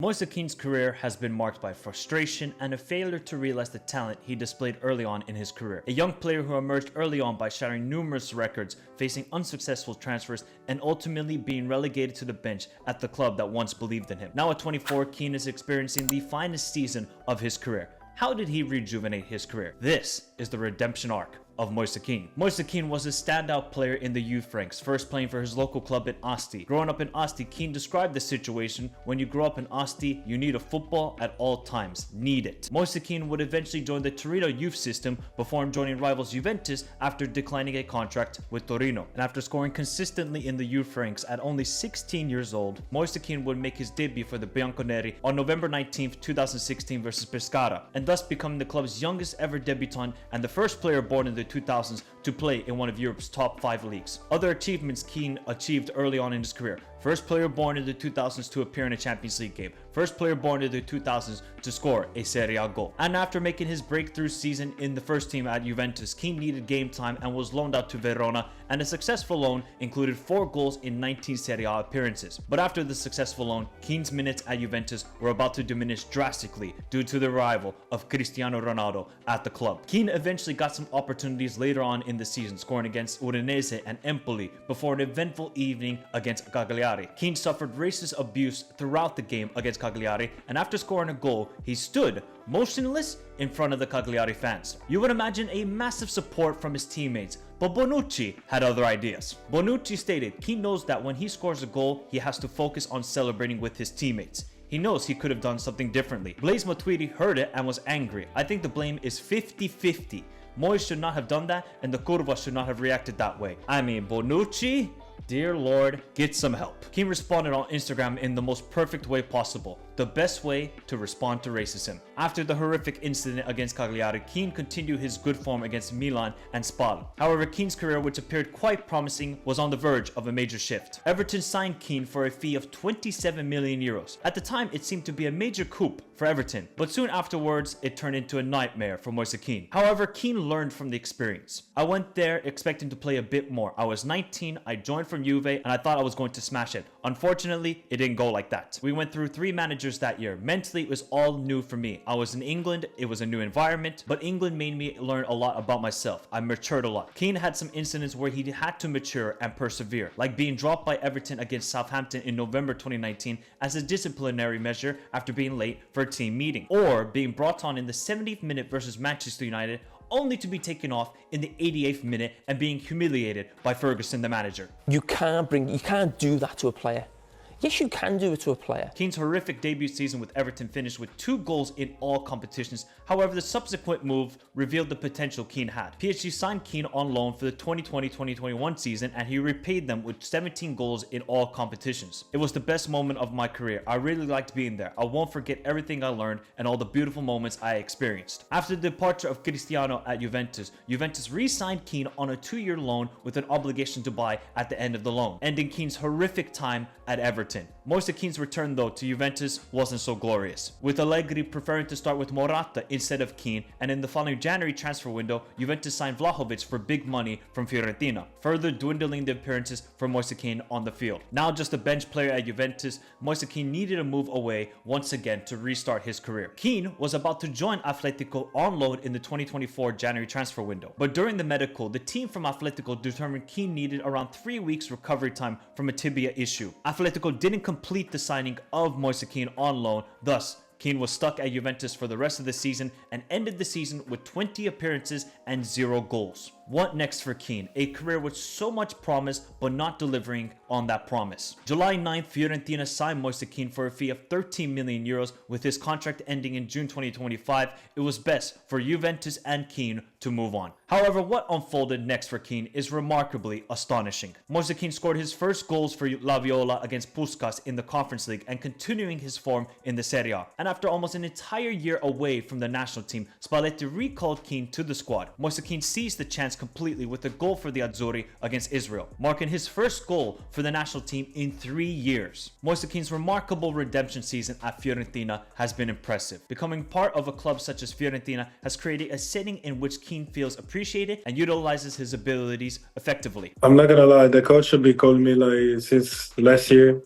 Moise Kean's career has been marked by frustration and a failure to realize the talent he displayed early on in his career. A young player who emerged early on by shattering numerous records, facing unsuccessful transfers, and ultimately being relegated to the bench at the club that once believed in him. Now at 24, Kean is experiencing the finest season of his career. How did he rejuvenate his career? This is the redemption arc of Moise Kean. Moise Kean was a standout player in the youth ranks, first playing for his local club in Asti. Growing up in Asti, Kean described the situation: when you grow up in Asti, you need a football at all times. Need it. Moise Kean would eventually join the Torino youth system before joining rivals Juventus after declining a contract with Torino. And after scoring consistently in the youth ranks at only 16 years old, Moise Kean would make his debut for the Bianconeri on November 19th, 2016 versus Pescara, and thus becoming the club's youngest ever debutant and the first player born in the 2000s to play in one of Europe's top 5 leagues. Other achievements Kean achieved early on in his career: first player born in the 2000s to appear in a Champions League game, first player born in the 2000s to score a Serie A goal. And after making his breakthrough season in the first team at Juventus, Kean needed game time and was loaned out to Verona, and a successful loan included 4 goals in 19 Serie A appearances. But after the successful loan, Kean's minutes at Juventus were about to diminish drastically due to the arrival of Cristiano Ronaldo at the club. Kean eventually got some opportunities later on in the season, scoring against Udinese and Empoli before an eventful evening against Cagliari. Kean suffered racist abuse throughout the game against Cagliari, and after scoring a goal, he stood motionless in front of the Cagliari fans. You would imagine a massive support from his teammates, but Bonucci had other ideas. Bonucci stated Kean knows that when he scores a goal, he has to focus on celebrating with his teammates. He knows he could have done something differently. Blaise Matuidi heard it and was angry. I think the blame is 50-50. Moise should not have done that, and the Curva should not have reacted that way. I mean, Bonucci, dear Lord, get some help. Kean responded on Instagram in the most perfect way possible. The best way to respond to racism. After the horrific incident against Cagliari, Kean continued his good form against Milan and Spal. However, Kean's career, which appeared quite promising, was on the verge of a major shift. Everton signed Kean for a fee of 27 million euros. At the time, it seemed to be a major coup for Everton, but soon afterwards, it turned into a nightmare for Moise Kean. However, Kean learned from the experience. I went there expecting to play a bit more. I was 19, I joined from Juve, and I thought I was going to smash it. Unfortunately, it didn't go like that. We went through 3 managers that year. Mentally, it was all new for me. I was in England, it was a new environment, but England made me learn a lot about myself. I matured a lot. Kean had some incidents where he had to mature and persevere, like being dropped by Everton against Southampton in November 2019 as a disciplinary measure after being late for a team meeting, or being brought on in the 70th minute versus Manchester United only to be taken off in the 88th minute and being humiliated by Ferguson, the manager. You can't do that to a player. Yes, you can do it to a player. Kean's horrific debut season with Everton finished with 2 goals in all competitions. However, the subsequent move revealed the potential Kean had. PSG signed Kean on loan for the 2020-2021 season, and he repaid them with 17 goals in all competitions. It was the best moment of my career. I really liked being there. I won't forget everything I learned and all the beautiful moments I experienced. After the departure of Cristiano at Juventus, Juventus re-signed Kean on a 2-year loan with an obligation to buy at the end of the loan, ending Kean's horrific time at Everton. Moise Kean's return though to Juventus wasn't so glorious, with Allegri preferring to start with Morata instead of Kean, and in the following January transfer window, Juventus signed Vlahovic for big money from Fiorentina, further dwindling the appearances for Moise Kean on the field. Now just a bench player at Juventus, Moise Kean needed a move away once again to restart his career. Kean was about to join Atletico on loan in the 2024 January transfer window, but during the medical, the team from Atletico determined Kean needed around 3 weeks recovery time from a tibia issue. Atletico didn't complete the signing of Moise Kean on loan, thus Kean was stuck at Juventus for the rest of the season and ended the season with 20 appearances and 0 goals. What next for Kean? A career with so much promise but not delivering on that promise. July 9th, Fiorentina signed Moise Kean for a fee of 13 million euros. With his contract ending in June 2025, it was best for Juventus and Kean to move on. However, what unfolded next for Kean is remarkably astonishing. Moise Kean scored his first goals for La Viola against Puskás in the Conference League and continuing his form in the Serie A. And after almost an entire year away from the national team, Spalletti recalled Kean to the squad. Moise Kean seized the chance completely with a goal for the Azzurri against Israel, marking his first goal for the national team in 3 years. Moise Kean's remarkable redemption season at Fiorentina has been impressive. Becoming part of a club such as Fiorentina has created a setting in which Kean feels appreciated and utilizes his abilities effectively. I'm not gonna lie, the coach should be calling me like since last year.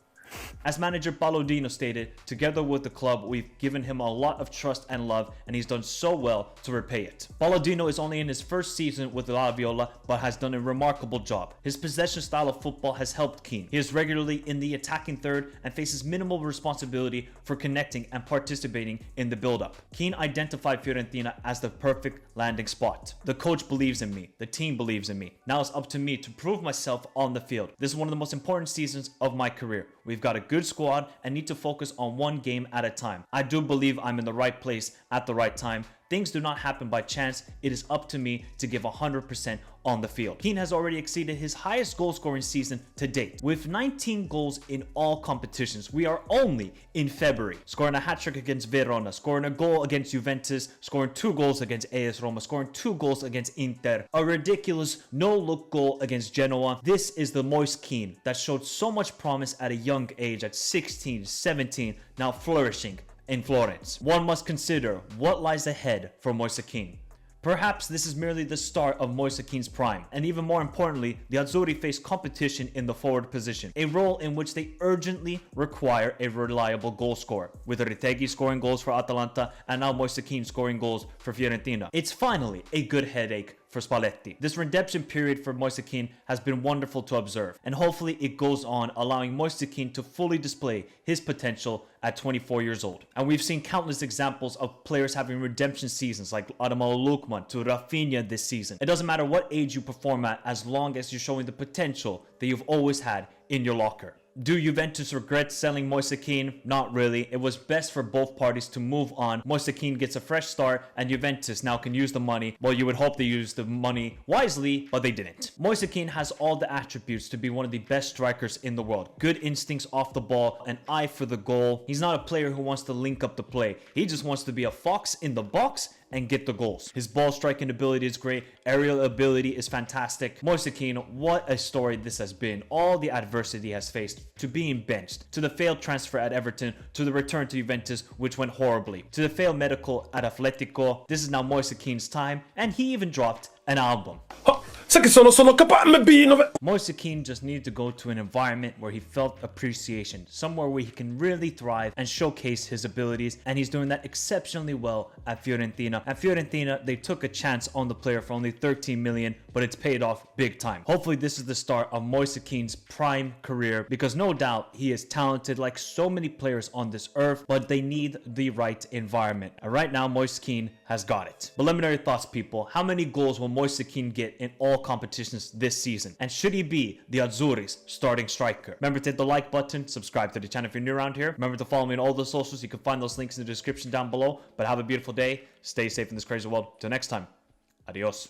As manager Palladino stated, together with the club, we've given him a lot of trust and love, and he's done so well to repay it. Palladino is only in his first season with La Viola, but has done a remarkable job. His possession style of football has helped Kean. He is regularly in the attacking third and faces minimal responsibility for connecting and participating in the build-up. Kean identified Fiorentina as the perfect landing spot. The coach believes in me. The team believes in me. Now it's up to me to prove myself on the field. This is one of the most important seasons of my career. We've got a good squad and need to focus on one game at a time. I do believe I'm in the right place at the right time. Things do not happen by chance. It is up to me to give 100% on the field. Kean has already exceeded his highest goal scoring season to date. With 19 goals in all competitions, we are only in February. Scoring a hat-trick against Verona, scoring a goal against Juventus, scoring 2 goals against AS Roma, scoring 2 goals against Inter, a ridiculous no-look goal against Genoa. This is the Moise Kean that showed so much promise at a young age, at 16, 17, now flourishing in Florence. One must consider what lies ahead for Moise Kean. Perhaps this is merely the start of Moise Kean's prime, and even more importantly, the Azzurri face competition in the forward position, a role in which they urgently require a reliable goal scorer, with Retegui scoring goals for Atalanta and now Moise Kean scoring goals for Fiorentina. It's finally a good headache for Spalletti. This redemption period for Moise Kean has been wonderful to observe, and hopefully it goes on, allowing Moise Kean to fully display his potential at 24 years old. And we've seen countless examples of players having redemption seasons, like Adama Lukman to Rafinha this season. It doesn't matter what age you perform at, as long as you're showing the potential that you've always had in your locker. Do Juventus regret selling Moise Kean? Not really. It was best for both parties to move on. Moise Kean gets a fresh start, and Juventus now can use the money. Well, you would hope they used the money wisely, but they didn't. Moise Kean has all the attributes to be one of the best strikers in the world. Good instincts off the ball, an eye for the goal. He's not a player who wants to link up the play. He just wants to be a fox in the box and get the goals. His ball striking ability is great. Aerial ability is fantastic. Moise Kean, what a story this has been. All the adversity he has faced, to being benched, to the failed transfer at Everton, to the return to Juventus, which went horribly, to the failed medical at Atletico. This is now Moise Kean's time, and he even dropped an album. Moise Kean just needed to go to an environment where he felt appreciation, somewhere where he can really thrive and showcase his abilities, and he's doing that exceptionally well at Fiorentina. At Fiorentina, they took a chance on the player for only 13 million, but it's paid off big time. Hopefully this is the start of Moise Kean's prime career, because no doubt he is talented like so many players on this earth, but they need the right environment. And right now, Moise Kean has got it. But let me know your thoughts, people. How many goals will Moise Kean get in all competitions this season? And should he be the Azzurri's starting striker? Remember to hit the like button, subscribe to the channel if you're new around here. Remember to follow me on all the socials. You can find those links in the description down below. But have a beautiful day. Stay safe in this crazy world. Till next time. Adios.